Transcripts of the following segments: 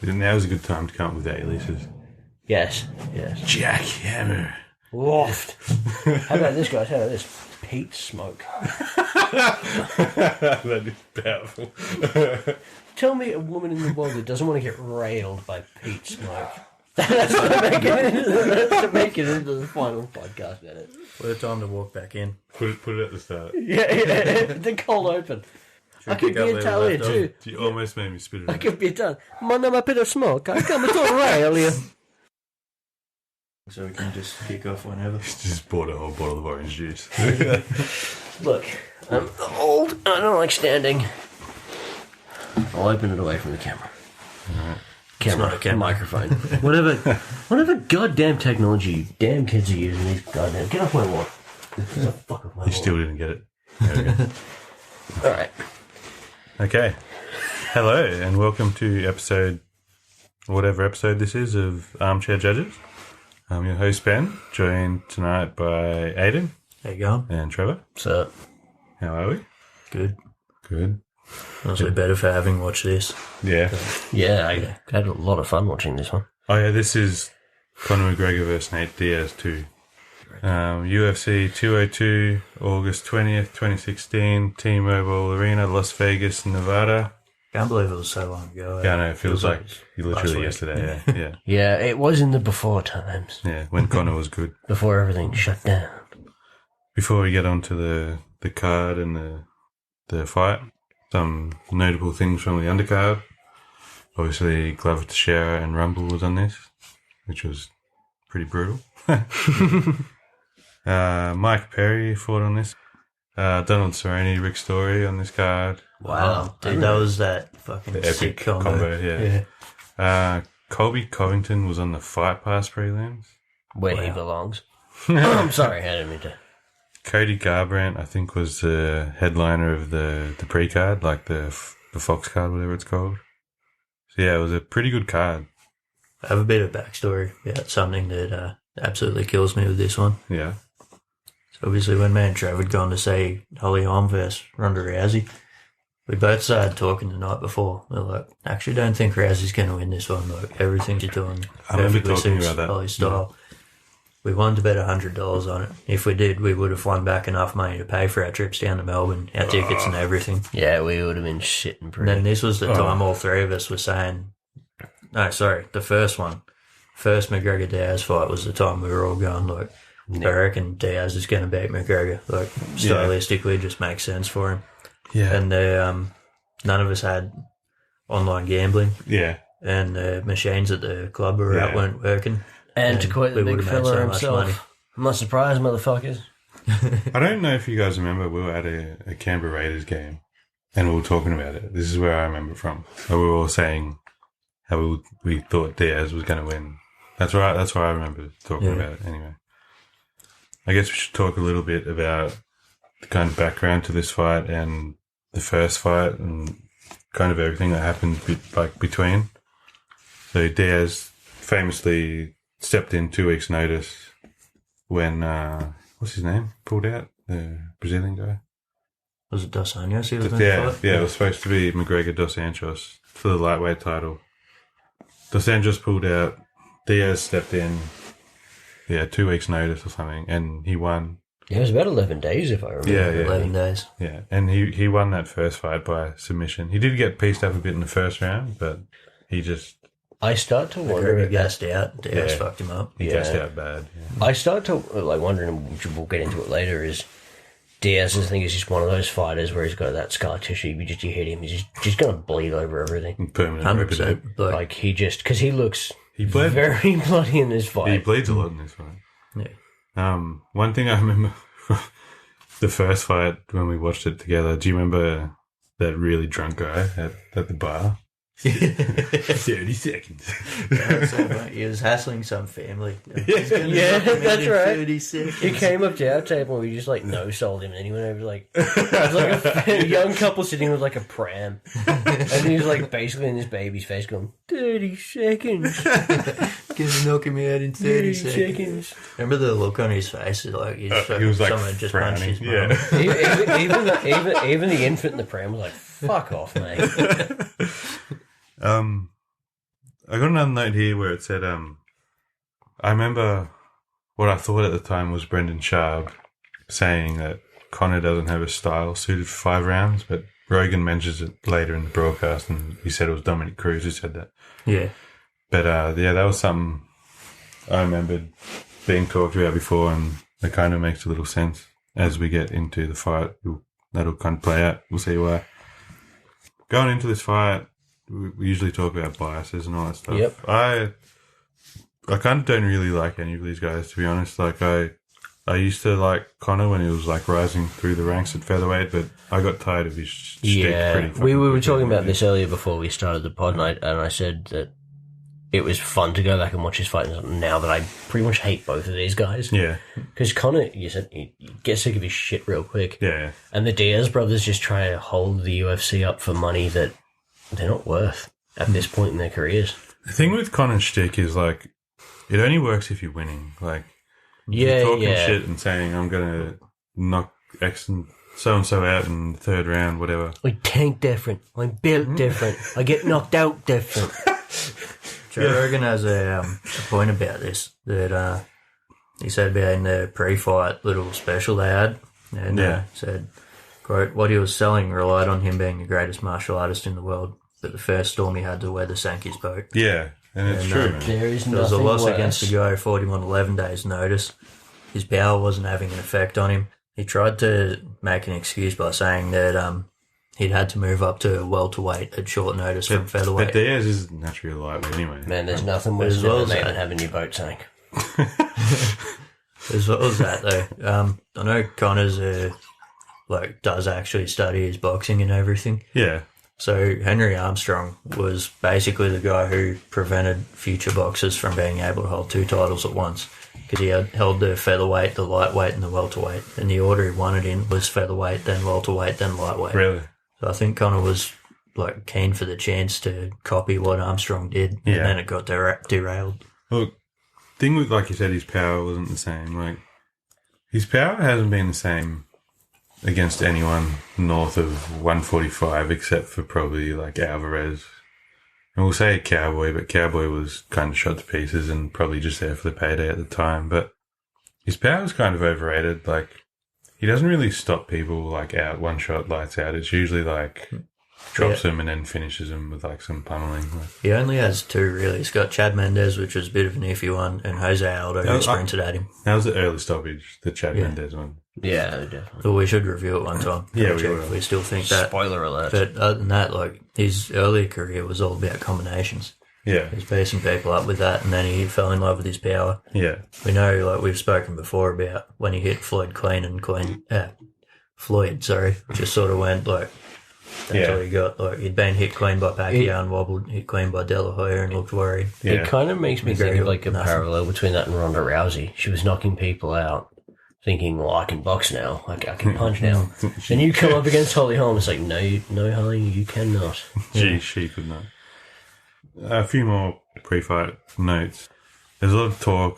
Now's a good time to come up with aliases. Yes. Jackhammer. Loft. How about this, guys? How about this? Pete Smoke. That is powerful. Tell me a woman in the world that doesn't want to get railed by Pete Smoke. That's to make it into the final podcast minute. What a time to walk back in. Put it at the start. Yeah. The cold open. I could be Italian too. You almost made me spit it out. I could be Italian. My name is Peter Smoke. I come to rail you. So we can just kick off whenever. Just bought a whole bottle of orange juice. Look, I'm old. I don't like standing. I'll open it away from the camera. Alright. Camera, microphone. whatever goddamn technology you damn kids are using these goddamn... Get off my lawn. You still didn't get it. There we go. Alright. Okay. Hello, and welcome to whatever episode this is, of Armchair Judges. I'm your host, Ben, joined tonight by Aiden. How you going? And Trevor. So, How are we? Good. Good. Honestly, better for having watched this. Yeah. yeah, I had a lot of fun watching this one. Oh, yeah, this is Conor McGregor versus Nate Diaz 2. UFC 202, August 20th, 2016, T-Mobile Arena, Las Vegas, Nevada. Can't believe it was so long ago. Yeah, I know, it feels like literally week. yesterday. Yeah. Yeah, it was in the before times. Yeah, when Conor was good. Before everything shut down. Before we get on to the card and the fight, some notable things from the undercard. Obviously, Glover Teixeira and Rumble was on this, which was pretty brutal. Mike Perry fought on this. Donald Cerrone, Rick Story on this card. Wow. Dude, that was that fucking The sick epic combo. yeah. Colby Covington was on the Fight Pass prelims. Where he belongs. I'm sorry, I didn't mean to. Cody Garbrandt, I think, was the headliner of the pre-card, like the Fox card, whatever it's called. So, yeah, it was a pretty good card. I have a bit of backstory about something that absolutely kills me with this one. Yeah. So obviously when me and Trevor had gone to see Holly Holm versus Ronda Rousey, we both started talking the night before. We were like, I actually don't think Rousey's going to win this one. Like, everything she's doing I remember perfectly talking suits about that. Holly's style. We wanted to bet $100 on it. If we did, we would have won back enough money to pay for our trips down to Melbourne, our tickets and everything. Yeah, we would have been shitting And pretty. then this was the time all three of us were saying, no, sorry, the first one. First McGregor-Diaz fight was the time we were all going, like, I reckon Diaz is going to beat McGregor. Like, stylistically, just makes sense for him. Yeah. And none of us had online gambling. Yeah. And the machines at the club we were at weren't working. And to quote the we big would have made fella so much money. himself, I'm not surprised, motherfuckers. I don't know if you guys remember, we were at a Canberra Raiders game and we were talking about it. This is where I remember it from. We were all saying how we thought Diaz was going to win. That's why I remember talking about it anyway. I guess we should talk a little bit about the kind of background to this fight and the first fight and kind of everything that happened between. So Diaz famously stepped in 2 weeks' notice when, what's his name, pulled out, the Brazilian guy. Was it Dos Anjos he was going to fight? Yeah, it was supposed to be McGregor Dos Anjos for the lightweight title. Dos Anjos pulled out, Diaz stepped in, 2 weeks' notice or something, and he won. Yeah, it was about 11 days, if I remember. Yeah. 11 days. Yeah, and he won that first fight by submission. He did get pieced up a bit in the first round, but he just... I start to wonder... McGregor gassed out. Diaz fucked him up. He gassed out bad. Yeah. I start to, wondering, which we'll get into it later, is Diaz, I think, is just one of those fighters where he's got that scar tissue. You hit him, he's just going to bleed over everything. Permanent 100%. Like, he just... Because he looks bled. very bloody in this fight. He bleeds a lot in this fight. Yeah. One thing I remember the first fight when we watched it together, do you remember that really drunk guy at the bar? 30 seconds. He was hassling some family. Yeah, that's right. 30 seconds. He came up to our table and we just no-sold him, and he went over it was like a young couple sitting with like a pram, and he was basically in this baby's face going 30 seconds. Gonna knock him out in 30 seconds. Remember the look on his face? He was like someone just frowning. punched his mum. even the infant in the pram was like, fuck off, mate. I got another note here where it said, I remember what I thought at the time was Brendan Schaub saying that Conor doesn't have a style suited for 5 rounds, but Rogan mentions it later in the broadcast, and he said it was Dominic Cruz who said that. Yeah. But, that was something I remembered being talked about before, and it kind of makes a little sense as we get into the fight. That'll kind of play out. We'll see why. Going into this fight, we usually talk about biases and all that stuff. Yep. I kind of don't really like any of these guys, to be honest. Like, I used to like Conor when he was like rising through the ranks at featherweight, but I got tired of his shtick pretty fucking we were quickly. talking about this earlier before we started the pod, and I said that it was fun to go back and watch his fight now that I pretty much hate both of these guys. Yeah. Because Conor, you said, he gets sick of his shit real quick. Yeah. And the Diaz brothers just try to hold the UFC up for money that they're not worth at this point in their careers. The thing with Conor's shtick is, like, it only works if you're winning. Like, you're talking shit and saying, I'm going to knock X and so-and-so out in the 3rd round, whatever. I tank different. I'm built different. I get knocked out different. Joe Rogan has a point about this, that he said about in the pre-fight little special they had, and said, quote, what he was selling relied on him being the greatest martial artist in the world, but the first storm he had to weather sank his boat. Yeah, and it's true, man. There is There was a nothing loss worse. against a guy who fought him on 11 days' notice. His power wasn't having an effect on him. He tried to make an excuse by saying that he'd had to move up to welterweight at short notice from featherweight. But Diaz is naturally lightweight anyway. Man, there's nothing worse As well than as than that. having your boat sank. As well as that, though, I know Conor's does actually study his boxing and everything. Yeah. So Henry Armstrong was basically the guy who prevented future boxers from being able to hold 2 titles at once, because he had held the featherweight, the lightweight, and the welterweight, and the order he won it in was featherweight, then welterweight, then lightweight. Really? So I think Conor was like keen for the chance to copy what Armstrong did, and then it got derailed. Look, thing with, like you said, his power wasn't the same. Like, his power hasn't been the same against anyone north of 145, except for probably like Alvarez. And we'll say Cowboy, but Cowboy was kind of shot to pieces and probably just there for the payday at the time. But his power is kind of overrated. Like, he doesn't really stop people like out, one shot, lights out. It's usually like drops them and then finishes them with like some pummeling. He only has 2 really. He's got Chad Mendez, which was a bit of an iffy one, and Jose Aldo, who sprinted at him. That was the early stoppage, the Chad Mendez one. Yeah, definitely. Well, we should review it one time. Yeah, Check if we still think that. Spoiler alert. But other than that, like, his early career was all about combinations. Yeah. He was piecing people up with that, and then he fell in love with his power. Yeah. We know, like, we've spoken before about when he hit Floyd clean, and Floyd, just sort of went, like, that's all he got. Like, he'd been hit clean by Pacquiao and wobbled, hit clean by De La Hoya and looked worried. Yeah. It kind of makes me think of like a Nothing. parallel between that and Ronda Rousey. She was knocking people out, thinking, well, I can box now. I can punch now. Then you come up against Holly Holm, it's like, no, Holly, you cannot. She could not. A few more pre-fight notes. There's a lot of talk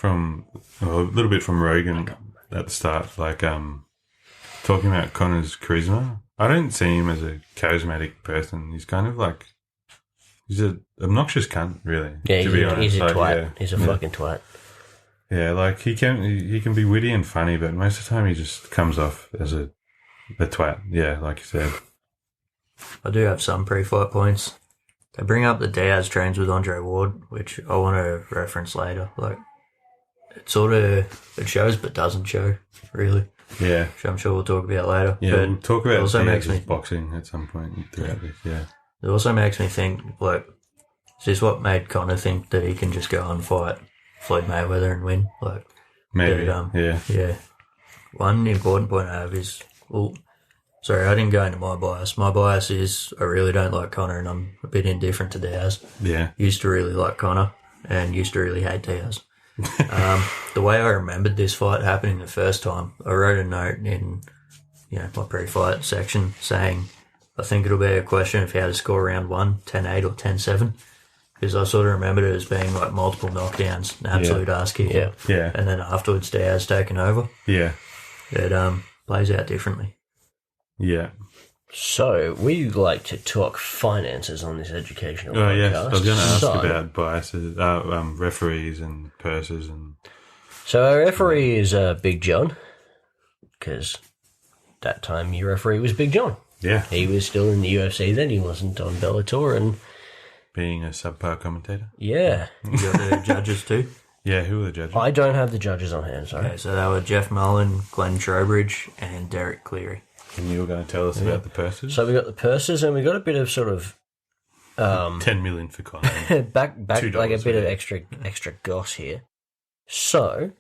a little bit from Rogan at the start, like talking about Conor's charisma. I don't see him as a charismatic person. He's kind of like, he's an obnoxious cunt, really. Yeah, to be honest. he's a Like, twat. yeah. He's a fucking twat. Yeah, like he can be witty and funny, but most of the time he just comes off as a twat. Yeah, like you said. I do have some pre-fight points. They bring up the Diaz trains with Andre Ward, which I want to reference later. Like, it shows but doesn't show, really. Yeah. Which I'm sure we'll talk about later. Yeah, but we'll talk it about also makes Diaz's me boxing at some point throughout this, yeah. It also makes me think, like, is this what made Conor think that he can just go and fight Floyd Mayweather and win? Like, Maybe, that, yeah. One important point I have is, sorry, I didn't go into my bias. My bias is I really don't like Conor, and I'm a bit indifferent to Diaz. Yeah. Used to really like Conor and used to really hate Diaz. The way I remembered this fight happening the first time, I wrote a note in my pre-fight section saying I think it'll be a question of how to score round 1, 10-8 or 10-7, because I sort of remembered it as being like multiple knockdowns, an absolute ass kick. Yeah. And then afterwards Diaz taking over. Yeah. It plays out differently. Yeah. So, we like to talk finances on this educational Oh, podcast. yes. I was going to ask about biases, referees and purses. So, our referee is Big John, because that time your referee was Big John. Yeah. He was still in the UFC then, he wasn't on Bellator, and... Being a subpar commentator. Yeah. You got the judges too? Yeah, who were the judges? I don't have the judges on hand, sorry. Okay, so they were Jeff Mullen, Glenn Trowbridge, and Derek Cleary. And you were going to tell us about the purses? So we got the purses, and we got a bit of sort of... 10 million for Conor. back $2 like a bit of yeah. extra goss here. So,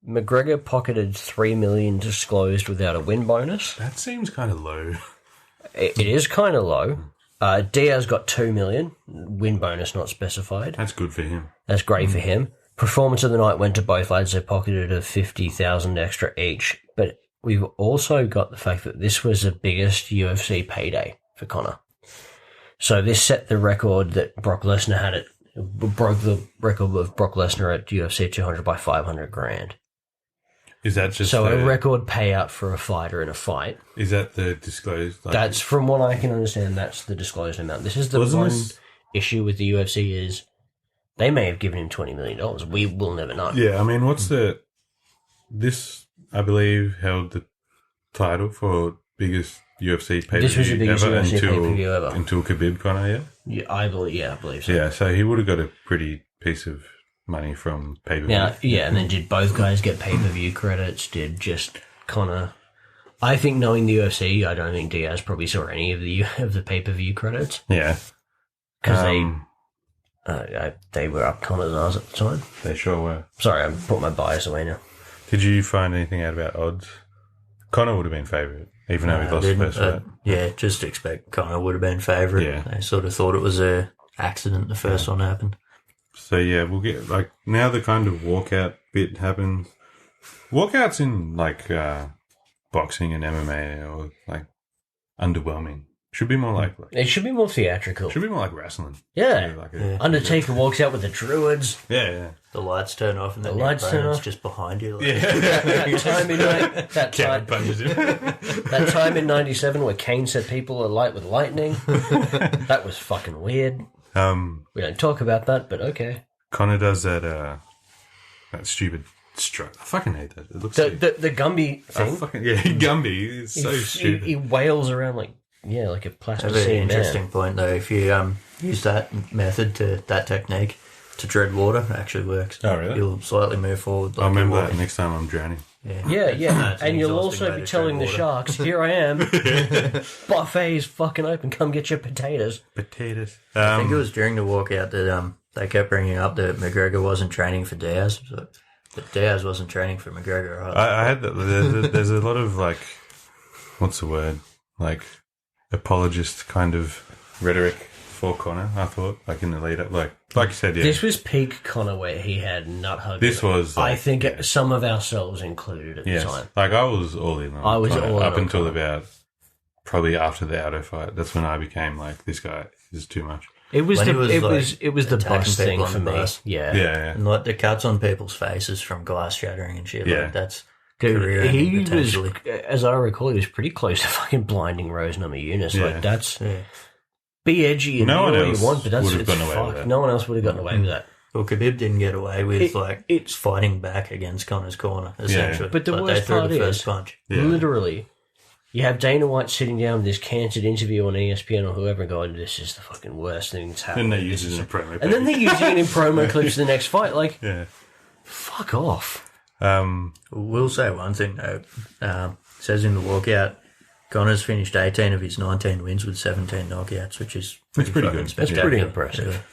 McGregor pocketed $3 million disclosed without a win bonus. That seems kind of low. It is kind of low. Diaz got $2 million, win bonus not specified. That's good for him. That's great for him. Performance of the night went to both lads. They pocketed a $50,000 extra each. But we've also got the fact that this was the biggest UFC payday for Conor. So this set the record that Brock Lesnar had. It broke the record of Brock Lesnar at UFC 200 by $500,000. Is that just So a record payout for a fighter in a fight. Is that the disclosed? Like, That's, from what I can understand, that's the disclosed amount. This is the Wasn't one this- issue with the UFC is they may have given him $20 million. We will never know. Yeah, I mean, this, I believe, held the title for biggest UFC pay-per-view This was the biggest ever UFC pay-per-view ever. until Khabib Conor, yeah? Yeah, I believe so. Yeah, so he would have got a pretty piece of money from pay-per-view. Now, yeah, and then did both guys get pay-per-view credits? Did just Conor... I think knowing the UFC, I don't think Diaz probably saw any of the pay-per-view credits. Yeah. Because they were up Conor's arse at the time. They sure were. Sorry, I put my bias away now. Did you find anything out about odds? Conor would have been favourite, even though he lost the first fight. Yeah, just expect Conor would have been favourite. Yeah. They sort of thought it was a accident the first one happened. So, yeah, we'll get, like, now the kind of walkout bit happens. Walkouts in, like, boxing and MMA or, like, underwhelming. Should be more like It should be more theatrical. should be more like wrestling. Yeah. Like Undertaker walks out with the Druids. yeah. The lights turn off and then The lights turn off. just behind you. Like, That time in Kevin punches him. that time in '97 where Kane set people alight with lightning. That was fucking weird. We don't talk about that, but okay. Conor does that stupid strut. I fucking hate that. It looks The stupid. the Gumby thing. Gumby. It's so stupid. He wails around like a a plasticine very man. interesting point though. If you use that that technique to tread water, it actually works. Oh, really? You'll slightly move forward. Like I'll remember you're that walking. next time I'm drowning. Yeah, It's an and you'll exhausting also way be to telling the tread water. sharks, "Here I am, buffet is fucking open. Come get your potatoes." Potatoes. I think it was during the walkout that they kept bringing up that McGregor wasn't training for Diaz, but Diaz wasn't training for McGregor. Either. I had that. There's a lot of, like, what's the word? Like, apologist kind of rhetoric for Conor, I thought, like in the lead up. Like you said, yeah. This was peak Conor where he had nut hugged. This was, I like, think yeah. some of ourselves included at Yes. the time. Like, I was all in on I was Conor all in up on until Conor. about probably after the Auto fight. That's when I became like, this guy is too much. It was When the he was, it like, was the attacking bus thing people on for the me. bus. Yeah. Yeah. And like the cuts on people's faces from glass shattering and shit. Yeah. Like, that's Dude, career he was, potentially. as I recall, he was pretty close to fucking blinding Rose Namajunas. Yeah. Like, that's... Yeah. Be edgy and No do one all else you want, but that's would have it's gotten away with fuck. that. No one else would have gotten away with that. Well, Khabib didn't get away with It- it's- fighting back against Conor's corner, essentially. But the Like, worst they threw part the first is, punch. Yeah. literally, you have Dana White sitting down with this canceled interview on ESPN or whoever going, "This is the fucking worst thing that's happened." And they use it in a promo. And then they're using it in promo clips for the next fight. Like, Yeah. fuck off. We'll say one thing, though. It says in the walkout, Conor's finished 18 of his 19 wins with 17 knockouts, which is pretty fucking good. That's spectacular. pretty impressive.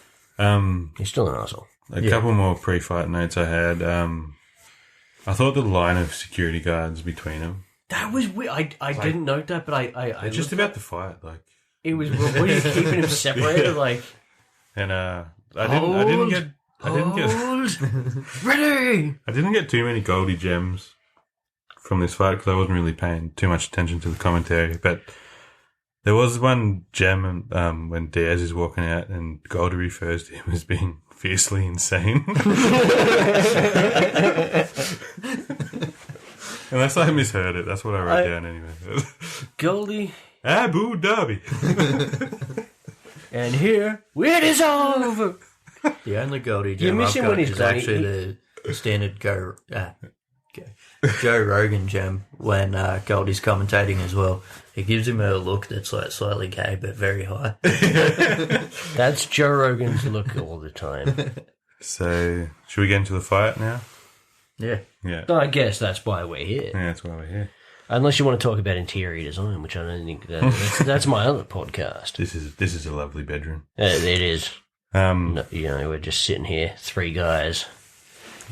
He's still an asshole. A couple more pre-fight notes I had. I thought the line of security guards between them. That was weird. I didn't note that, but I Just about the fight, like, it was. Were you keeping him separated? Like, and I didn't get ready. I didn't get too many Goldie gems from this fight because I wasn't really paying too much attention to the commentary. But there was one gem when Diaz is walking out and Goldie refers to him as being fiercely insane. Unless I misheard it, that's what I wrote down anyway. Goldie, Abu Dhabi. And here, it is over. The only Goldie You gem miss I've him got when he's is gone. actually the standard Joe Rogan gem when Goldie's commentating as well. He gives him a look that's like slightly gay but very high. That's Joe Rogan's look all the time. So, should we get into the fight now? Yeah. Yeah. I guess that's why we're here. Yeah, that's why we're here. Unless you want to talk about interior design, which I don't think that's my other podcast. This is a lovely bedroom. It is. Um, We're just sitting here, three guys,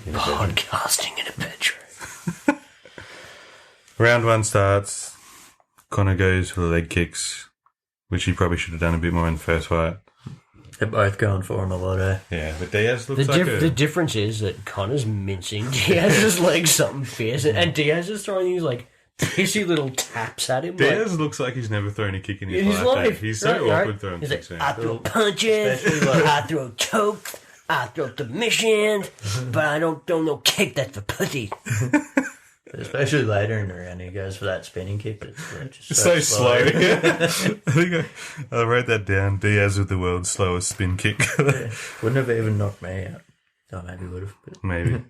podcasting in a bedroom. Round one starts. Conor goes for the leg kicks, which he probably should have done a bit more in the first fight. They're both going for him a lot, eh? Yeah, but Diaz looks The difference is that Conor's mincing Diaz's legs something fierce, and Diaz is throwing these like pissy little taps at him. Diaz looks like he's never thrown a kick in his life. He's so awkward throwing He's kicks. like, I throw punches, I throw chokes, I throw submissions, but I don't no kick that's for pussy. Especially later in the round, he goes for that spinning kick. It's just so slow. I think I wrote that down. Diaz with the world's slowest spin kick. Yeah. Wouldn't have even knocked me out. Oh, maybe would have. Maybe.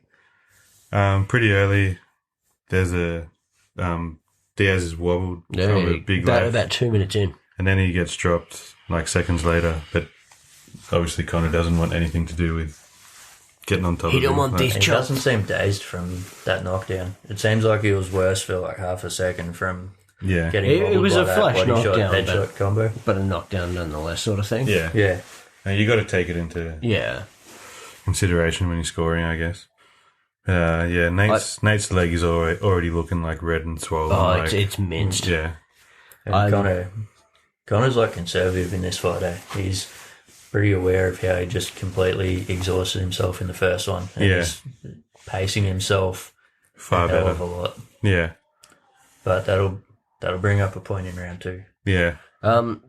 Pretty early, there's a Diaz is wobbled from a big left, about 2 minutes in, and then he gets dropped like seconds later. But obviously, Conor doesn't want anything to do with getting on top of him. He don't want these He doesn't seem dazed from that knockdown. It seems like he was worse for like half a second from getting it was a flash body knockdown, shot, headshot combo. but a knockdown nonetheless, sort of thing. Yeah. Yeah. And you got to take it into consideration when you're scoring, I guess. Nate's leg is already looking like red and swollen. Oh, like, it's minced. Yeah. And Conor's like conservative in this fight, eh? He's pretty aware of how he just completely exhausted himself in the first one. And he's pacing himself far a hell better. of a lot. Yeah. But that'll bring up a point in round two. Yeah.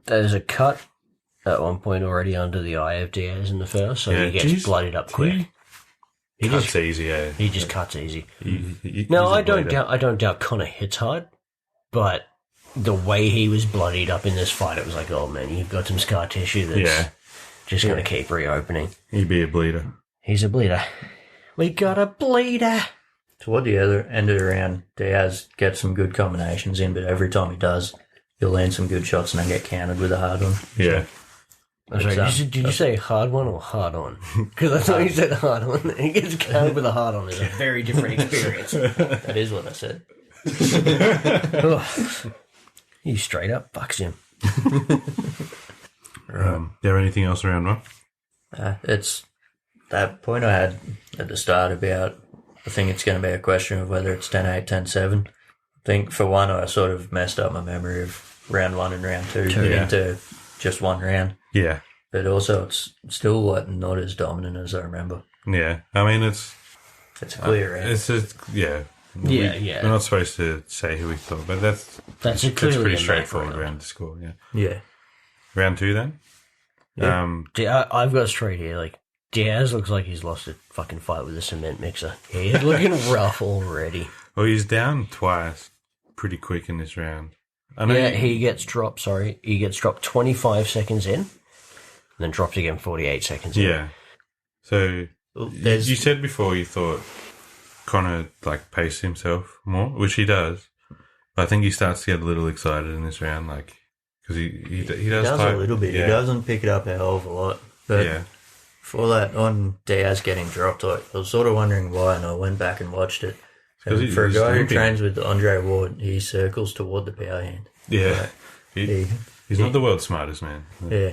There's a cut at one point already under the eye of Diaz in the first, so he gets bloodied up quick. He cuts easy, yeah. He just cuts easy. He's I a bleeder. don't doubt Conor hits hard, but the way he was bloodied up in this fight, it was like, oh man, you've got some scar tissue that's just going to keep reopening. He'd be a bleeder. He's a bleeder. We got a bleeder. Toward the other end of the round, Diaz gets some good combinations in, but every time he does, he'll land some good shots and then get countered with a hard one. Yeah. I'm sorry, did you say hard one or hard on? Because I thought you said hard on. He gets countered with a hard on. It's a very different experience. That is what I said. He straight up fucks him. There anything else around one? It's that point I had at the start about, I think it's going to be a question of whether it's 10-8, 10-7. I think for one, I sort of messed up my memory of round one and round two into just one round. Yeah. But also it's still like not as dominant as I remember. Yeah. I mean, it's a clear round. It's just, Yeah. We're not supposed to say who we thought, but that's pretty straightforward round to score, yeah. Yeah. Round two then? Yeah. I've got straight here. Like, Diaz looks like he's lost a fucking fight with a cement mixer. He's looking rough already. Well, he's down twice pretty quick in this round. He gets dropped, He gets dropped 25 seconds in, and then dropped again 48 seconds in. Yeah. So, you said before you thought Conor, like, paced himself more, which he does. But I think he starts to get a little excited in this round, like, because he does a little bit. Yeah. He doesn't pick it up a hell of a lot. But for that, on Diaz getting dropped, I was sort of wondering why, and I went back and watched it. And for a guy who trains with Andre Ward, he circles toward the power hand. Yeah. He's not the world's smartest man. Yeah.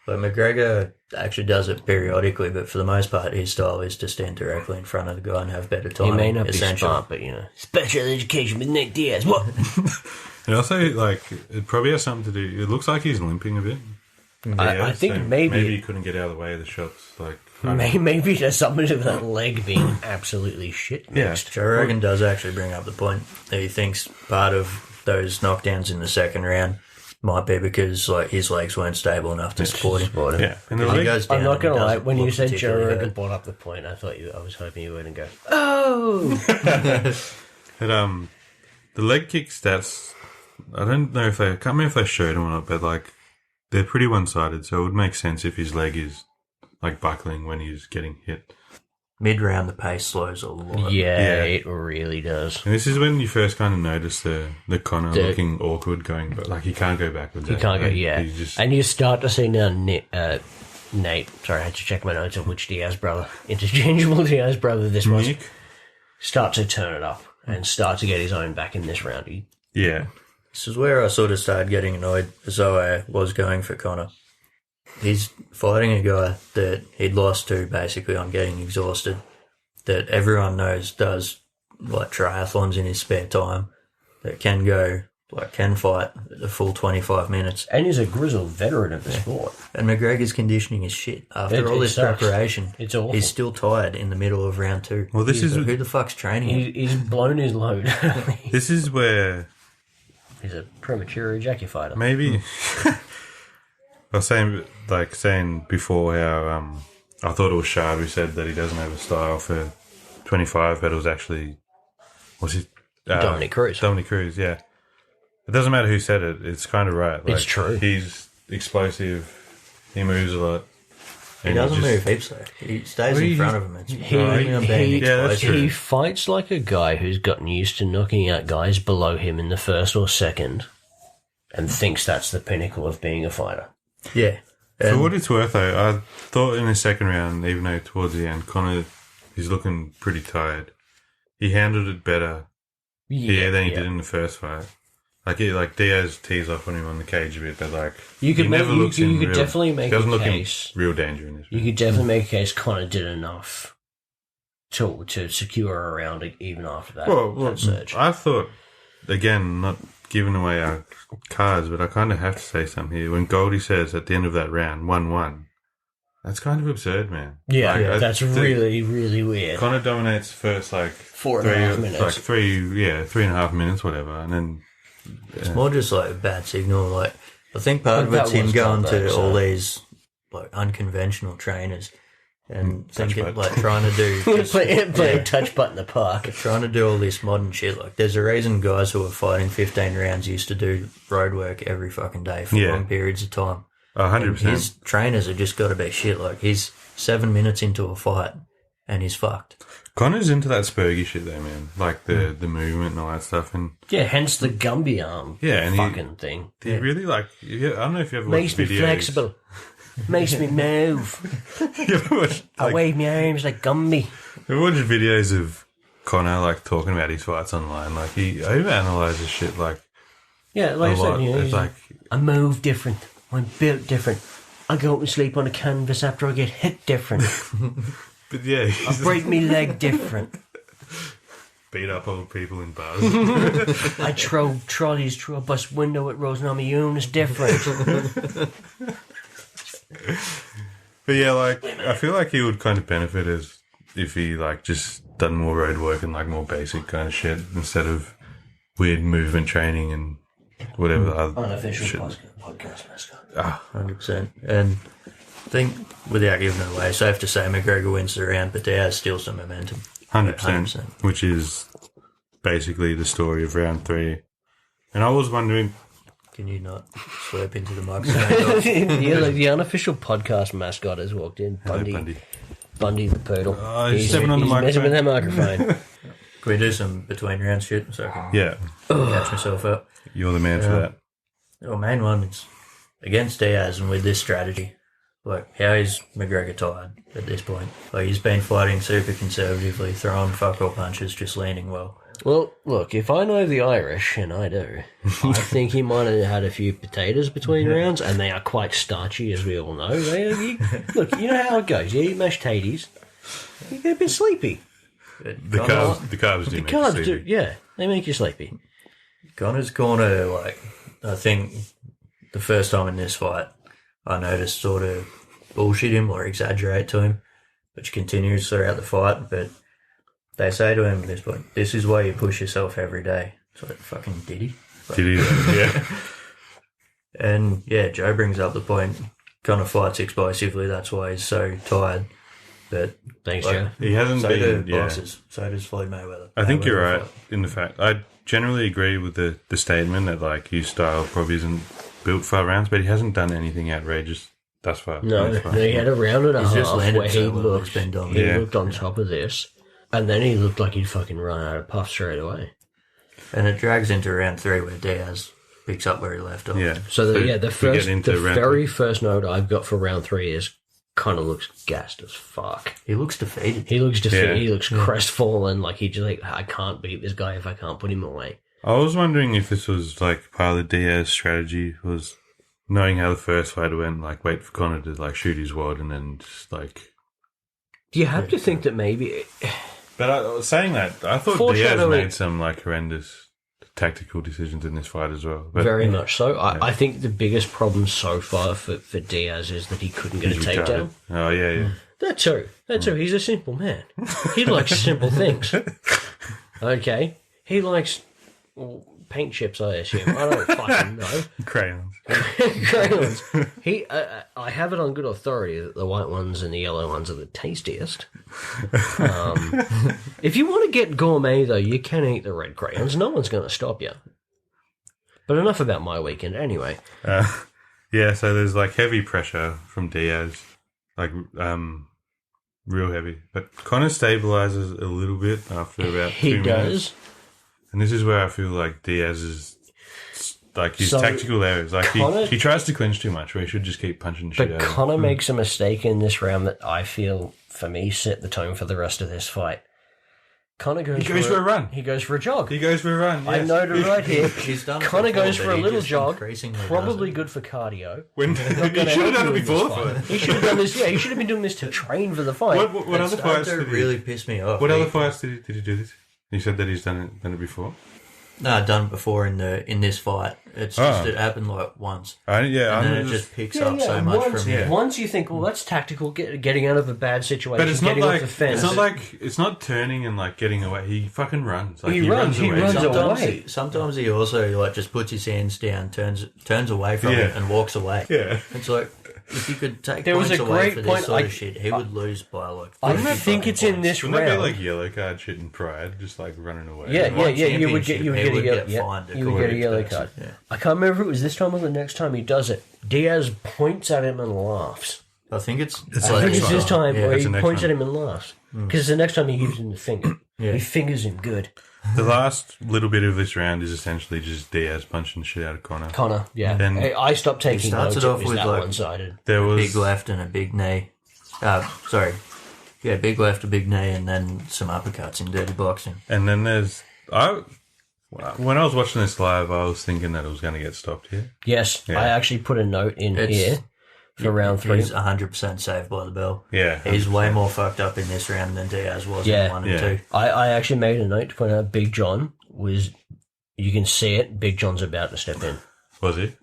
But McGregor actually does it periodically, but for the most part, his style is to stand directly in front of the guy and have better time. He may not be smart, but, special education with Nate Diaz. What? And also, like, it probably has something to do... It looks like he's limping a bit. I think maybe he couldn't get out of the way of the shots. Like, maybe there's something to that leg being absolutely shit mixed. Joe Rogan does actually bring up the point that he thinks part of those knockdowns in the second round might be because like his legs weren't stable enough to support him. Yeah, and he goes down. I'm not going to lie. When you said Joe particularly Rogan hurt. brought up the point, I was hoping you were going to go, oh! But, the leg kick stats I don't know if I can't remember if they showed him or not, but like they're pretty one-sided, so it would make sense if his leg is like buckling when he's getting hit. Mid-round, the pace slows a lot. Yeah, it really does. And this is when you first kind of notice the Conor looking awkward going, but like he can't go backwards. He can't go, yeah. And you start to see now Nate, sorry, I had to check my notes on which Diaz brother, interchangeable Diaz brother this was, Nick? start to turn it up and start to get his own back in this round. Yeah. This is where I sort of started getting annoyed as though I was going for Conor. He's fighting a guy that he'd lost to basically on getting exhausted, that everyone knows does like triathlons in his spare time, that can fight the full 25 minutes. And he's a grizzled veteran of the sport. And McGregor's conditioning is shit. After all this preparation, it's awful. He's still tired in the middle of round 2. Well, this is who the fuck's training him? He's blown his load. This is where he's a premature ejaculator. maybe I was saying before how I thought it was Shard who said that he doesn't have a style for 25, but it was actually Dominic Cruz. Dominic Cruz, yeah. It doesn't matter who said it. It's kind of right. Like, it's true. He's explosive. He moves a lot. He doesn't move heaps though. He stays in front of him. He fights like a guy who's gotten used to knocking out guys below him in the first or second and thinks that's the pinnacle of being a fighter. Yeah. For what it's worth, though, I thought in the second round, even though towards the end, Conor is looking pretty tired. He handled it better than he did in the first fight. Like Diaz tees off on him on the cage a bit, but like you could definitely make doesn't a look case. In real danger in this. You could definitely make a case Conor did enough to secure a round even after that. Well, surge. I thought again, not giving away our cards, but I kind of have to say something here. When Goldie says at the end of that round 1-1, that's kind of absurd, man. Yeah, that's really, really weird. Conor dominates the first 4.5 minutes, 3.5 minutes, whatever, and then. It's more just like a bad signal. Like I think part of it's him going to all these like unconventional trainers and thinking trying to do playing touch butt in the park, trying to do all this modern shit. Like there's a reason guys who are fighting 15 rounds used to do road work every fucking day for long periods of time. 100%. His trainers have just got to be shit. Like he's 7 minutes into a fight and he's fucked. Connor's into that spurgy shit though, man. Like the movement and all that stuff. And hence the Gumby arm fucking thing. He really I don't know if you ever makes watched videos. Makes me flexible. Makes me move. You ever watched, I wave my arms like Gumby. You ever watched videos of Conor talking about his fights online? Like he overanalyzes shit yeah, like I said, it's I move different. I'm built different. I go out and sleep on a canvas after I get hit different. But yeah, I break me leg different. Beat up old people in bars. I throw trolleys through a bus window at Rosenami Units different. But yeah, I feel like he would kind of benefit if he just done more road work and more basic kind of shit instead of weird movement training and whatever the other unofficial shit. Podcast mascot. 100%. And I think, without giving it away, safe to say McGregor wins the round, but Diaz steals some momentum. 100%, which is basically the story of round 3. And I was wondering... Can you not slurp into the microphone? The unofficial podcast mascot has walked in. Bundy the poodle. Oh, he's stepping on the microphone. Messing with that microphone. Can we do some between round shit so I can catch myself up? You're the man for that. The main one is against Diaz and with this strategy. How is McGregor tired at this point? He's been fighting super conservatively, throwing fuck all punches, just landing well. Well, look, if I know the Irish, and I do, I think he might have had a few potatoes between rounds, and they are quite starchy, as we all know. Look, you know how it goes. You eat mashed tatties, you get a bit sleepy. The carbs do make you sleepy. Yeah, they make you sleepy. Conor's corner, I think the first time in this fight, I noticed sort of bullshit him or exaggerate to him, which continues throughout the fight. But they say to him at this point, this is why you push yourself every day. It's fucking did he? Did he? Yeah. And Joe brings up the point, Conor fights explosively, that's why he's so tired. But thanks, Joe. He hasn't been boxers. So does Floyd Mayweather. I think you're right in the fact generally agree with the statement that like his style probably isn't built for rounds, but he hasn't done anything outrageous thus far. No, he had a round and a He's just half landed where he so well, looked, he's been dominant. he Yeah. looked on top of this, and then he looked like he'd fucking run out of puff straight away. And it drags into round 3 where Diaz picks up where he left off. Yeah. So, the round very three. first note I've got for round 3 is kind of looks gassed as fuck. He looks defeated. He looks defeated. Yeah. He looks crestfallen. Like he just like, I can't beat this guy if I can't put him away. I was wondering if this was like part of the Diaz strategy, was knowing how the first fight went, like wait for Conor to like shoot his wad and then just like. You have to think that maybe. But I was saying that, I thought Diaz Foreshadowing. made some like horrendous tactical decisions in this fight as well. But, Very much so. I think the biggest problem so far for Diaz is that he couldn't get a he's takedown. retarded. Oh yeah. That too. He's a simple man. He likes simple things. Okay. He likes paint chips, I assume. I don't fucking know. Crayons. Crayons. I have it on good authority that the white ones and the yellow ones are the tastiest. If you want to get gourmet, though, you can eat the red crayons. No one's going to stop you. But enough about my weekend anyway. Yeah, so there's like heavy pressure from Diaz, like real heavy. But Conor stabilizes a little bit after about 2 minutes. Does. And this is where I feel like Diaz is like his So, tactical errors. Like Conor- he tries to clinch too much, where he should just keep punching the shit But out of him. Conor makes a mistake in this round that I feel, for me, set the tone for the rest of this fight. Conor goes, He goes for a run. He goes for a jog. He goes for a run. I Yes. noted right here. He's done it Conor before, goes but for a he little just jog. increasingly Probably doesn't. good for cardio. When, he Not should gonna have help done you it in before this the fight. fight. He should have done this. Yeah, he should have been doing this to train for the fight. What other It's fights starting did to he? really piss me off. What He- other fights did he do this? You said that he's done it before. No, I've done it before in this fight. It's just it happened like once, and then it just picks up so much once, from here. Once you think, well, that's tactical, getting out of a bad situation, But it's not getting like off the fence. it's not turning and like getting away. He fucking runs. Like, He runs away. away. Sometimes he also like just puts his hands down, turns away from it, and walks away. Yeah. It's like if you could take There was points a away great for point, this sort of shit, he would lose by like. I 50 think it's in points. this Wouldn't that be round. like yellow card shit and pride, just like running away? Yeah, One you would get championship, he a would yellow, get fined you would get a according yellow to card. this. Yeah. I can't remember if it was this time or the next time he does it. Diaz points at him and laughs. I think it's. I think it's this time where It's he the next points one. at him and laughs. Because the next time he gives him the finger. He fingers him good. The last little bit of this round is essentially just Diaz punching the shit out of Conor. Connor, yeah. Then- I stopped taking starts notes. it It off was with, that like- one-sided. There was Big left and a big knee. Big left, a big knee, and then some uppercuts in dirty boxing. and then there's when I was watching this live, I was thinking that it was going to get stopped here. Yes, Yeah. I actually put a note in here for round 3. He's 100% saved by the bell. Yeah, He's way more fucked up in this round than Diaz was Yeah. in 1 Yeah. and 2. I actually made a note to point out Big John was, you can see it, Big John's about to step in. was he?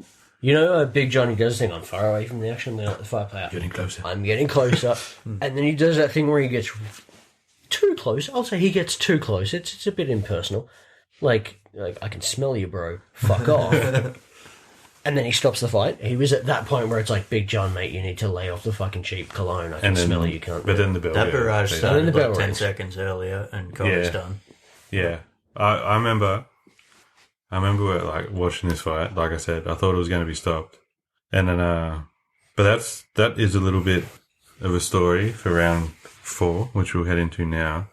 You know, Big John, he does the thing, I'm far away from the action, let the fight play out. Getting closer. I'm getting closer. And then he does that thing where he gets too close. I'll say he gets too close. It's a bit impersonal. Like I can smell you, bro. Fuck off. And then he stops the fight. He was at that point where it's like, Big John, mate, you need to lay off the fucking cheap cologne. I can And then, smell you can't. But then the bell. That barrage And started then the bell like 10 rings. seconds earlier, and Connor's Yeah. done. Yeah, I remember like watching this fight. Like I said, I thought it was going to be stopped, and then but that is a little bit of a story for round 4, which we'll head into now.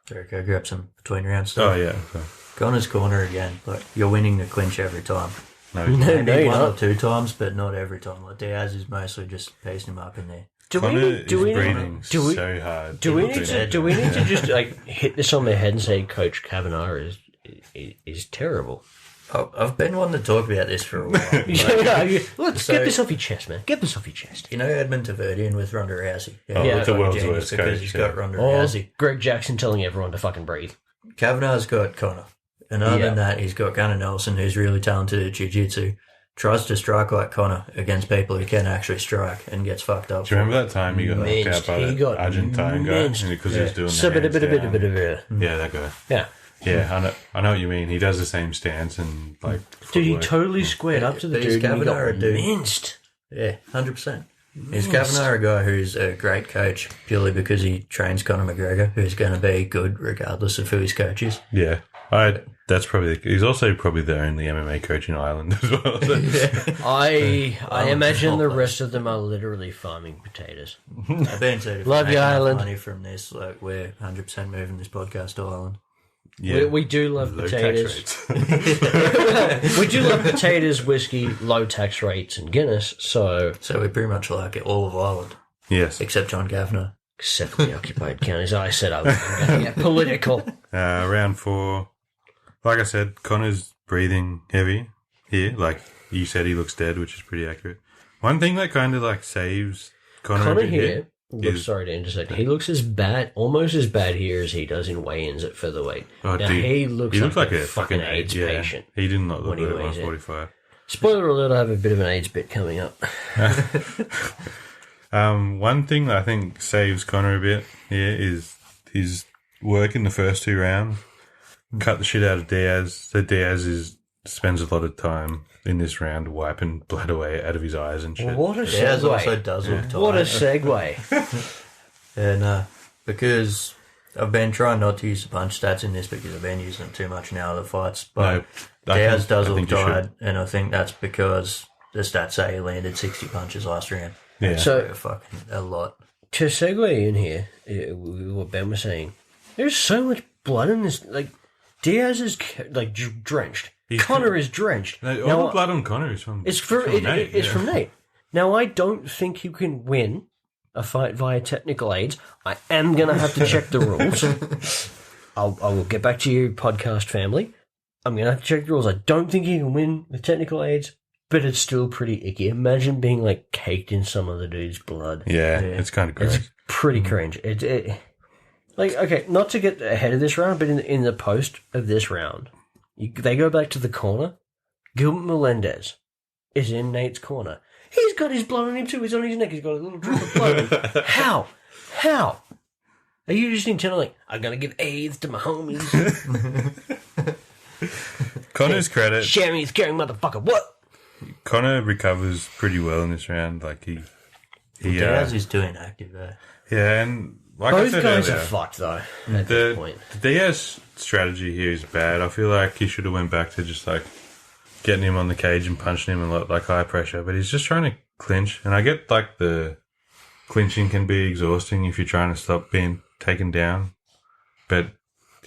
Derek, go grab some between round Oh stuff. yeah, so, Connor's corner again. Like, you're winning the clinch every time. no, No, Maybe no, you're one or not. 2 times, but not every time. Like, Diaz is mostly just pacing him up in there. Do we Conor need, is do we breathing need, do we, so hard. do we He need looks to, dead. do we need to just like hit this on the head and say Coach Kavanagh is terrible? I've been wanting to talk about this for a while. Let's So- get this off your chest, man. Get this off your chest. You know Edmund Taverdian with Ronda Rousey? Oh, it's the world's genius worst because coach, he's yeah. got Ronda Or Rousey. Greg Jackson telling everyone to fucking breathe. Kavanagh's got Conor. And other Yeah. than that, he's got Gunnar Nelson, who's really talented at jiu-jitsu. Tries to strike like Conor against people who can actually strike and gets fucked up. Do you remember that time he got knocked Minced. out by He that got Argentine guy minced. because he was doing the So, hands down? yeah. Yeah, that guy. Yeah. Yeah, I know what you mean. He does the same stance and like. Dude, he footwork. totally squared up to the But he's dude and he got Kavanagh, dude. minced. Yeah, 100%. Is Kavanagh a guy who's a great coach purely because he trains Conor McGregor, who's going to be good regardless of who his coach is? Yeah, That's probably he's also probably the only MMA coach in Ireland as well. So. I imagine the rest of them are literally farming potatoes. I've been said if Love we you, make enough Ireland. money from this, like we're 100% moving this podcast to Ireland. Yeah, We do love low potatoes. tax rates. We do love potatoes, whiskey, low tax rates, and Guinness. So, So we pretty much like it all of Ireland, Yes. except John Kavanagh. except for the occupied counties, I said I was going to get political. Round 4. Like I said, Conor's breathing heavy here. Like you said, he looks dead, which is pretty accurate. One thing that kind of like saves Conor a Connor bit here looks, sorry to intersect, he looks as bad, almost as bad here as he does in weigh-ins at featherweight. Oh, Now, dude, he looks like a fucking AIDS patient. He did not look when he good at weighs in. 145. Spoiler alert, I have a bit of an AIDS bit coming up. One thing that I think saves Conor a bit here is his work in the first 2 rounds. Cut the shit out of Diaz. So Diaz spends a lot of time in this round wiping blood away out of his eyes and shit. What a Diaz also segue. does look tired. What a segue. And because I've been trying not to use the punch stats in this because I've been using them too much in our other fights, but Diaz does look tired, and I think that's because the stats say he landed 60 punches last round. Yeah. So, Fucking a lot. to segue in here, what Ben was saying, there's so much blood in this. Like, Diaz is like drenched. Conor is drenched. No, Now, all the blood on Conor is from It's Nate. It's from Nate. Now, I don't think you can win a fight via technical aids. I am going to have to check the rules. I will get back to you, podcast family. I'm going to have to check the rules. I don't think you can win with technical aids, but it's still pretty icky. Imagine being like caked in some other dude's blood. Yeah, it's kind of gross. It's pretty cringe. Like, okay, not to get ahead of this round, but in the post of this round, they go back to the corner. Gilbert Melendez is in Nate's corner. He's got his blood on him too. He's on his neck. He's got a little drip of blood. How? Are you just intending like, I'm going to give AIDS to my homies? Conor's credit. Shammy's carrying motherfucker. What? Conor recovers pretty well in this round. Like he Diaz is doing active there. yeah, and like Both I said guys earlier, are fucked though at this point. the Diaz strategy here is bad. I feel like he should have went back to just like getting him on the cage and punching him and like high pressure, but he's just trying to clinch. And I get like the clinching can be exhausting if you're trying to stop being taken down, but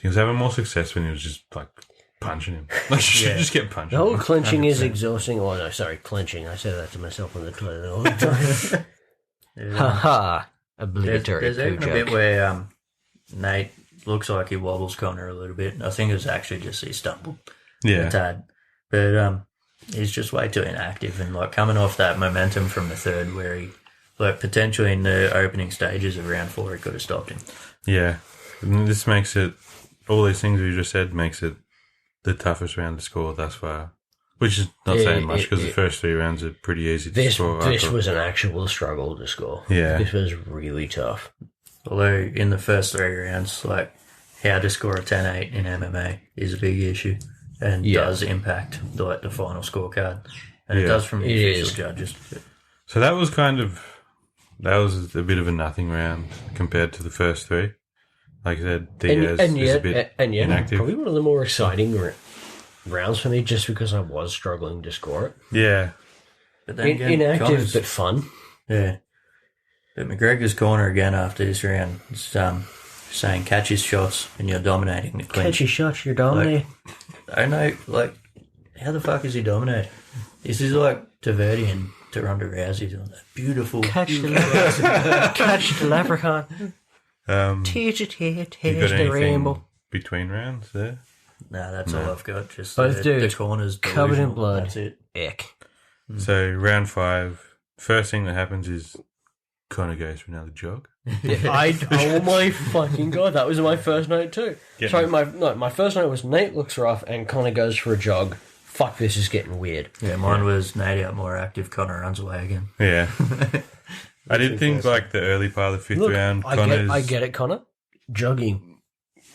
he was having more success when he was just like punching him. Like you should just get punching. The whole him. clinching is exhausting. Oh no, sorry, clenching. I say that to myself on the toilet all the time. Ha ha. Obligatory There's poo even a joke. bit where Nate looks like he wobbles Conor a little bit. I think it was actually just he stumbled a Yeah, tad. But he's just way too inactive and like coming off that momentum from the third where he like potentially in the opening stages of round 4 he could have stopped him. yeah. And this makes it all these things we just said makes it the toughest round to score thus far. Which is not saying much because the first 3 rounds are pretty easy to score. This was an actual struggle to score. Yeah. This was really tough. Although in the first 3 rounds, like how to score a 10-8 in MMA is a big issue and does impact the final scorecard. And it does from the official judges. So that was a bit of a nothing round compared to the first 3. Like I said, Diaz is a bit inactive. Probably one of the more exciting rounds for me just because I was struggling to score it. Yeah. But then again, Inactive Conor's- but fun. Yeah. But McGregor's corner again after this round is saying catch his shots and you're dominating the clinch. Catch your shots, you're dominating. I don't know, like, how the fuck is he dominating? This is like Taverdi and Ronda Rousey's on that beautiful... Catch the leprechaun. Tears it here, You tears got the anything rainbow. between rounds there? Nah, that's all I've got. Just Both the dudes corners covered in delusional. blood. That's it. Ick. So round 5, first thing that happens is Conor goes for another jog. Oh my fucking god, that was my first note too. Yeah. Sorry, my first note was Nate looks rough and Conor goes for a jog. Fuck, this is getting weird. Yeah, mine was Nate out more active, Conor runs away again. Yeah. I did think like the early part of the 5th Look, round, I get it, Conor. Jogging,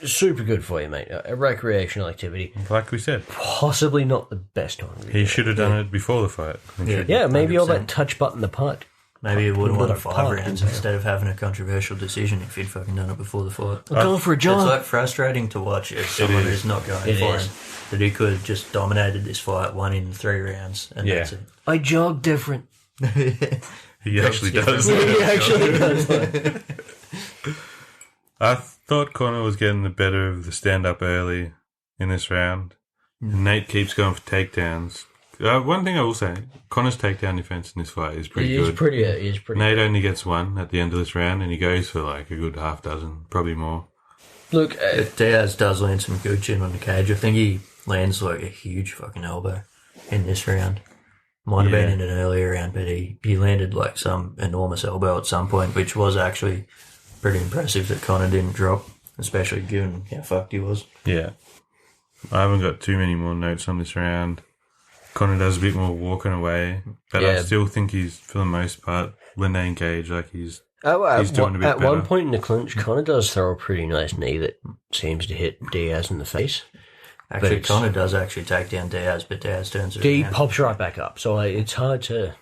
super good for you, mate. A recreational activity. like we said, Possibly not the best one. he should have done it before the fight. Yeah. Yeah, maybe all 100%. that touch button the putt. Maybe you would have Put won it 5 apart, rounds didn't you? instead of having a controversial decision if you'd fucking done it before the fight. I'm going for a It's jog. like frustrating to watch as someone who's not going It for is. him. That he could have just dominated this fight, won in 3 rounds, and Yeah. that's it. I jog different. He actually does. He actually does. I thought Conor was getting the better of the stand-up early in this round. And Nate keeps going for takedowns. One thing I will say, Conor's takedown defense in this fight is pretty good. He is pretty Nate only gets 1 at the end of this round, and he goes for like a good half dozen, probably more. Look, Diaz does land some good chin on the cage. I think he lands like a huge fucking elbow in this round. Might have been in an earlier round, but he landed like some enormous elbow at some point, which was actually pretty impressive that Conor didn't drop, especially given how fucked he was. Yeah. I haven't got too many more notes on this round. Conor does a bit more walking away, but I still think he's, for the most part, when they engage, like he's doing a bit at better. one point in the clinch, Conor does throw a pretty nice knee that seems to hit Diaz in the face. Actually, it's- Conor does actually take down Diaz, but Diaz turns it He around. pops right back up, so it's hard to...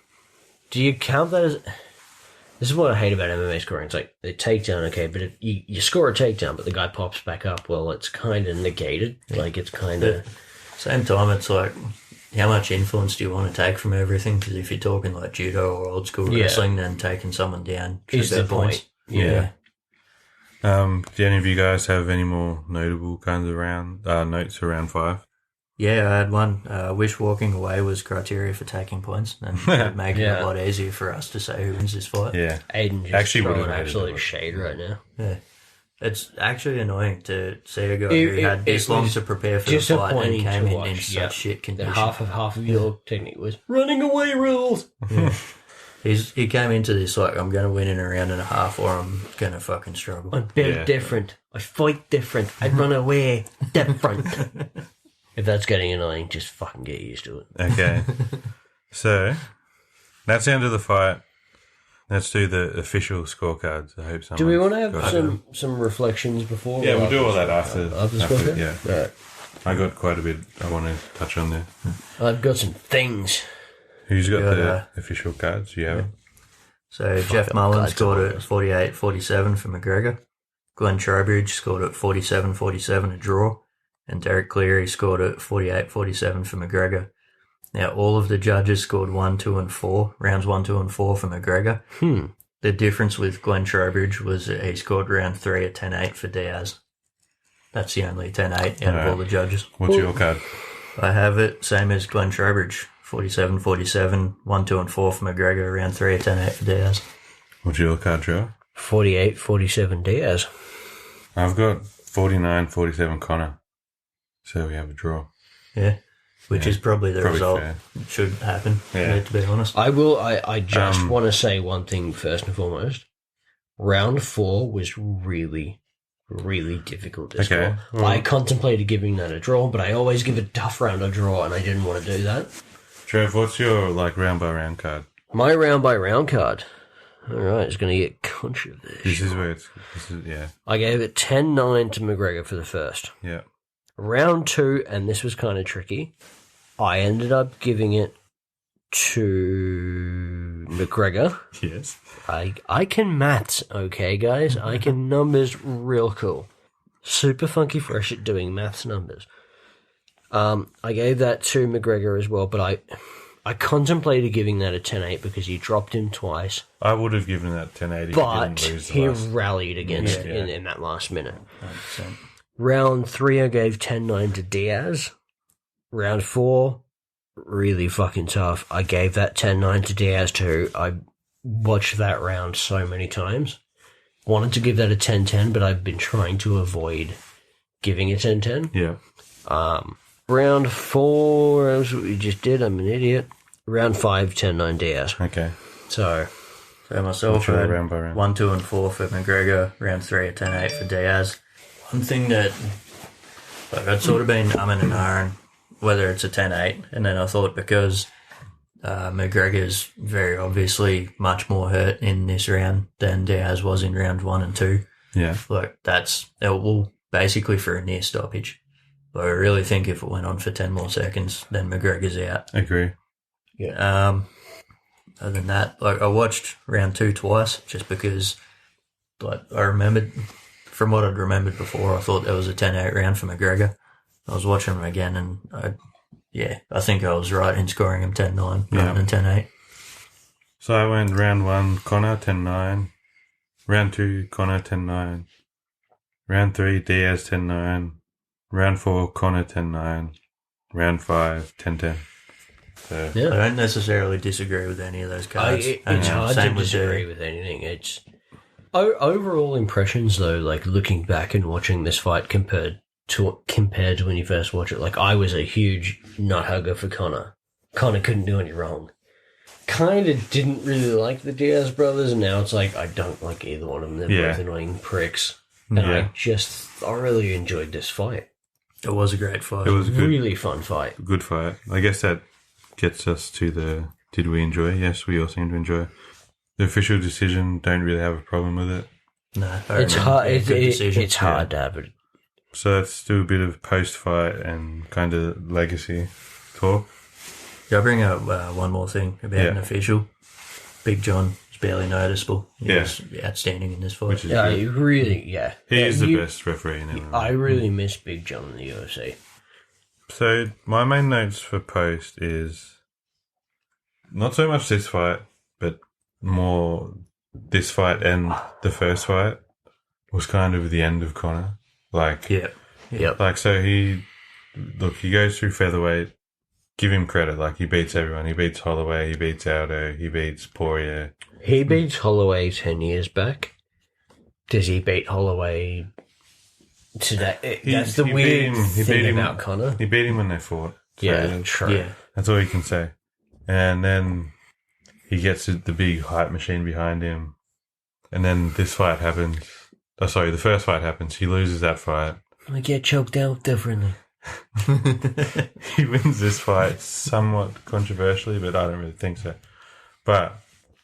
Do you count that as... This is what I hate about MMA scoring. It's like, the takedown, okay, but if you score a takedown, but the guy pops back up, well, it's kind of negated. Like, it's kind of... Same time, it's like, how much influence do you want to take from everything? Because if you're talking like judo or old school wrestling, then taking someone down Is should the be points. point. Yeah. Do any of you guys have any more notable kinds of notes around 5? Yeah, I had one. Wish walking away was criteria for taking points, and it'd make it a lot easier for us to say who wins this fight. Yeah. Aiden just Actually throwing would've hated absolute it. shade right now. Yeah. It's actually annoying to see a guy who had this long to prepare for the fight and Disappointing came to in watch. such shit The condition. half of your technique was running away rules. He came into this like, I'm going to win in a round and a half or I'm going to fucking struggle. I'm built different. I fight different. I run away different. If that's getting annoying, just fucking get used to it. Okay. So, that's the end of the fight. Let's do the official scorecards. I hope someone. Do we want to have some reflections before? Yeah, we'll do all that after. After the scorecard? Yeah. Right. I got quite a bit I want to touch on there. I've got some things. Who's got Got, the official cards? You have it? So Jeff Mullen scored at 48-47 for McGregor. Glenn Trowbridge scored at 47-47, a draw. And Derek Cleary scored at 48-47 for McGregor. Now, all of the judges scored 1, 2, and 4, rounds 1, 2, and 4 for McGregor. The difference with Glenn Trowbridge was that he scored round 3 at 10-8 for Diaz. That's the only 10-8 out of all the judges. What's your card? I have it, same as Glenn Trowbridge, 47-47, 1, 2, and 4 for McGregor, round 3 at 10-8 for Diaz. What's your card, Joe? 48-47 Diaz. I've got 49-47 Conor. So we have a draw. Yeah, which is probably the result. fair. It should happen, Yeah. to be honest. I just want to say one thing first and foremost. Round 4 was really, really difficult to score. well- I contemplated giving that a draw, but I always give a tough round a draw, and I didn't want to do that. Trev, what's your round by round card? My round by round card. All right, it's going to get controversial. This is where I gave it 10-9 to McGregor for the first. yeah. Round 2, and this was kind of tricky, I ended up giving it to McGregor. Yes. I can maths, okay, guys? I can numbers real cool. Super funky fresh at doing maths numbers. I gave that to McGregor as well, but I contemplated giving that a 10-8 because he dropped him twice, I would have given that 1080. but Didn't lose the he last. rallied against it Yeah. in that last minute. 100%. Round 3, I gave 10-9 to Diaz. Round 4, really fucking tough. I gave that 10-9 to Diaz too. I watched that round so many times. Wanted to give that a 10-10, but I've been trying to avoid giving it 10-10. Yeah. Round 4, that's what we just did. I'm an idiot. Round 5, 10-9 Diaz. Okay. So, Myself, What's your I had round by round? 1, 2, and 4 for McGregor, round 3 at 10-8 for Diaz. One thing that, I'd sort of been umming and ahhing whether it's a 10-8, and then I thought because McGregor's very obviously much more hurt in this round than Diaz was in round 1 and 2. Yeah. Well, basically for a near stoppage. But I really think if it went on for 10 more seconds, then McGregor's out. Agree. I other than that, like I watched round 2 twice just because, like I remembered from what I'd remembered before, I thought there was a 10-8 round for McGregor. I was watching him again, and I think I was right in scoring him 10-9 rather than 10-8. So I went round 1, Conor 10-9. Round 2, Conor 10-9. Round 3, Diaz 10-9. Round 4, Conor 10-9. Round 5, 10-10. So I don't necessarily disagree with any of those cards. It's hard to disagree with anything. It's overall impressions though. Like looking back and watching this fight compared to when you first watch it. Like I was a huge nut hugger for Conor. Conor couldn't do any wrong. Kind of didn't really like the Diaz brothers, and now it's like I don't like either one of them. They're both annoying pricks, and I just thoroughly enjoyed this fight. It was a great fight. it was a Really fun fight. good fight. I guess that gets us to the did we enjoy? Yes, we all seem to enjoy. The official decision, don't really have a problem with it. No, It's hard. decision. It's hard to have it. So let's do a bit of post-fight and kind of legacy talk. Yeah, I'll bring up one more thing about an official. Big John is barely noticeable. He was outstanding in this fight. Which is Yeah, good. he really. Yeah, He is the best referee in MMA. I really miss Big John in the UFC. So my main notes for post is not so much this fight, but more this fight and the first fight was kind of the end of Conor. Like, like so he goes through featherweight. Give him credit. Like he beats everyone. He beats Holloway. He beats Aldo. He beats Poirier. He beats Holloway 10 years back. Does he beat Holloway today? That's the weird thing about Conor. He beat him when they fought. So true. Yeah. that's all you can say. And then he gets the big hype machine behind him. And then this fight happens. Oh, sorry, the first fight happens. He loses that fight. I get choked out differently. He wins this fight somewhat controversially, but I don't really think so. But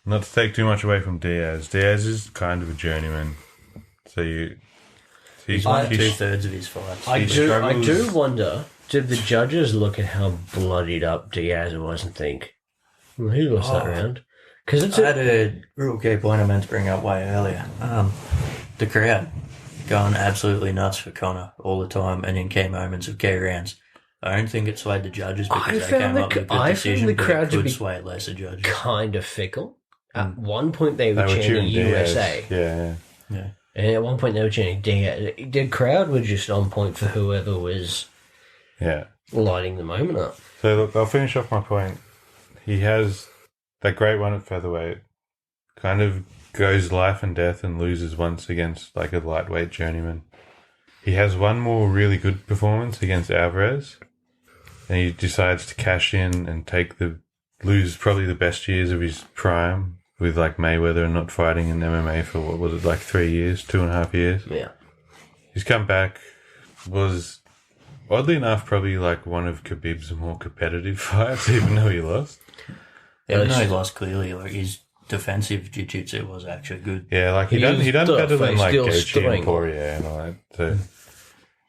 not to take too much away from Diaz. Diaz is kind of a journeyman. So He's won 2/3 of his fights. I do wonder, did the judges look at how bloodied up Diaz was and think, well, he lost that round? Because I had a real key point I meant to bring up way earlier. The crowd going absolutely nuts for Conor all the time and in key moments of key rounds. I don't think it swayed the judges because they came up with a good decision, but it could sway lesser judges. Kind of fickle. At one point they were chanting USA. Yeah. And at one point they were chanting Diaz. The crowd was just on point for whoever was lighting the moment up. So look, I'll finish off my point. He has that great one at featherweight, kind of goes life and death and loses once against like a lightweight journeyman. He has one more really good performance against Alvarez, and he decides to cash in and lose probably the best years of his prime with like Mayweather and not fighting in MMA for what was it, like 3 years, 2.5 years. Yeah. He's come back, was oddly enough probably like one of Khabib's more competitive fights, even though he lost. Even though he lost clearly, like his defensive jiu-jitsu was actually good. Yeah, like he done better than like Gaethje and Poirier and all that. So,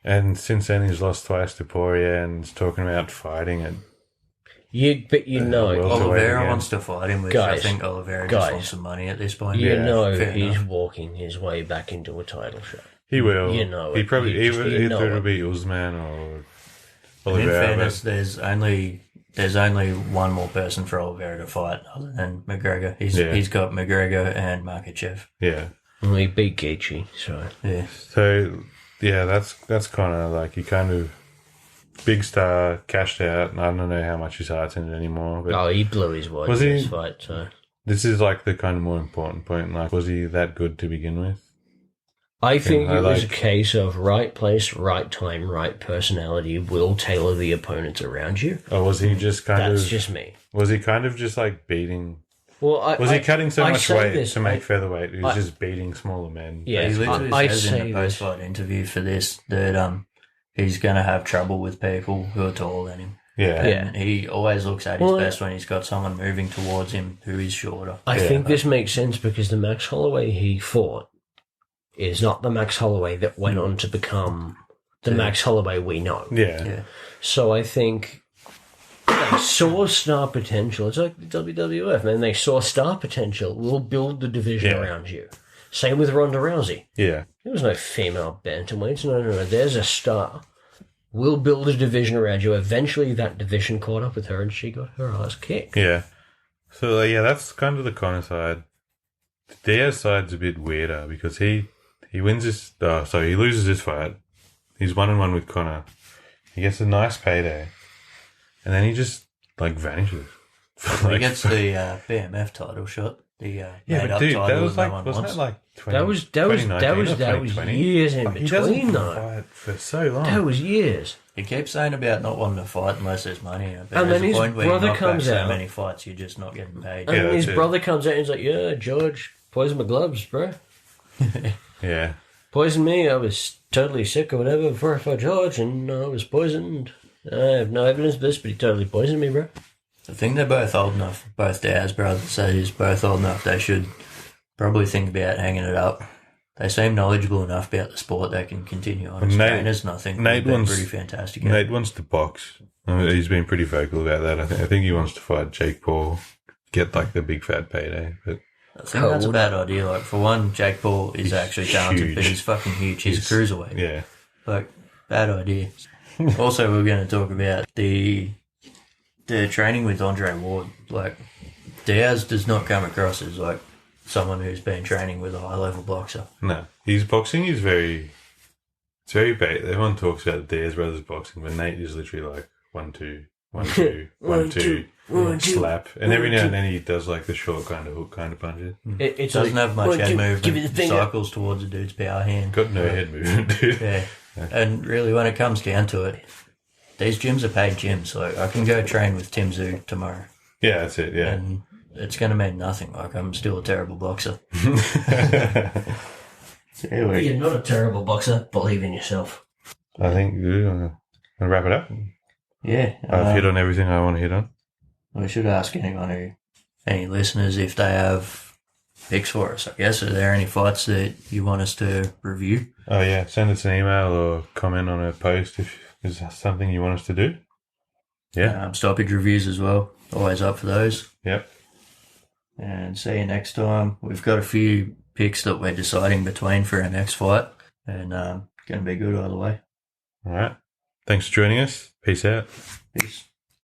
and since then he's lost twice to Poirier and he's talking about fighting it. Oliveira wants to fight him, which I think Oliveira just wants some money at this point. He's walking his way back into a title shot. He will. He probably either it'll be Usman or Oliveira. In fairness, there's only one more person for Oliveira to fight other than McGregor. He's got McGregor and Makhachev. Yeah. Well, he beat Gaethje, so yeah. So yeah, that's Conor. Like he kind of big star, cashed out, and I don't know how much his heart's in it anymore. But he blew his wad in this fight. So this is like the kind of more important point. Like, was he that good to begin with? I think it was a case of right place, right time, right personality will tailor the opponents around you. Or was he just That's just me. Was he kind of just like beating? Well, was he cutting so much weight to make featherweight? He was just beating smaller men. Yeah, he literally says in the post-fight interview for this that he's going to have trouble with people who are taller than him. Yeah. And he always looks at his best when he's got someone moving towards him who is shorter. I think this makes sense because the Max Holloway he fought is not the Max Holloway that went on to become the Max Holloway we know. Yeah. So I think They saw star potential. It's like the WWF, man. They saw star potential. We'll build the division around you. Same with Ronda Rousey. Yeah. There was no female bantamweights. No. There's a star. We'll build a division around you. Eventually, that division caught up with her, and she got her ass kicked. Yeah. So, that's kind of the Conor side. The Diaz side's a bit weirder because he wins this... he loses this fight. He's 1-1 with Conor. He gets a nice payday. And then he just, vanishes. He gets the BMF title shot. The but dude, that was wasn't that 2019 years in between though. Fight for so long. That was years. He keeps saying about not wanting to fight unless there's money. But and then there's his a point where brother you knock comes back out. so many fights, you're just not getting paid. And then his brother comes out and he's like, "Yeah, George, poison my gloves, bro. Yeah, poisoned me. I was totally sick or whatever before I fought George, and I was poisoned. I have no evidence of this, but he totally poisoned me, bro." I think they're both old enough. Both Diaz brothers say he's both old enough. They should probably think about hanging it up. They seem knowledgeable enough about the sport they can continue on as trainers, and I think they've been pretty fantastic. Nate wants to box. He's been pretty vocal about that. I think he wants to fight Jake Paul, get the big fat payday. But I think that's a bad idea. For one, Jake Paul is actually talented, huge. but he's fucking huge. He's a cruiserweight. Yeah. Bad idea. Also, we're going to talk about the training with Andre Ward. Diaz does not come across as someone who's been training with a high level boxer. No, his boxing is it's very bait. Everyone talks about the Diaz brothers boxing, but Nate is literally 1, 2, 1, 2, 1, 2, slap, and every now and then he does the short kind of hook kind of punches. It doesn't have much head movement. Cycles towards a dude's power hand. Got no head movement, dude. Yeah. And really, when it comes down to it, these gyms are paid gyms. I can go train with Tim Zhu tomorrow. Yeah, that's it. Yeah, and it's going to mean nothing. I'm still a terrible boxer. Anyway. You're not a terrible boxer. Believe in yourself. I think we're going to wrap it up. Yeah. I've hit on everything I want to hit on. We should ask any listeners if they have picks for us, I guess. Are there any fights that you want us to review? Oh, yeah. Send us an email or comment on a post if there's something you want us to do. Yeah. Stoppage reviews as well. Always up for those. Yep. And see you next time. We've got a few picks that we're deciding between for our next fight. And going to be good either way. All right. Thanks for joining us. Peace out. Peace.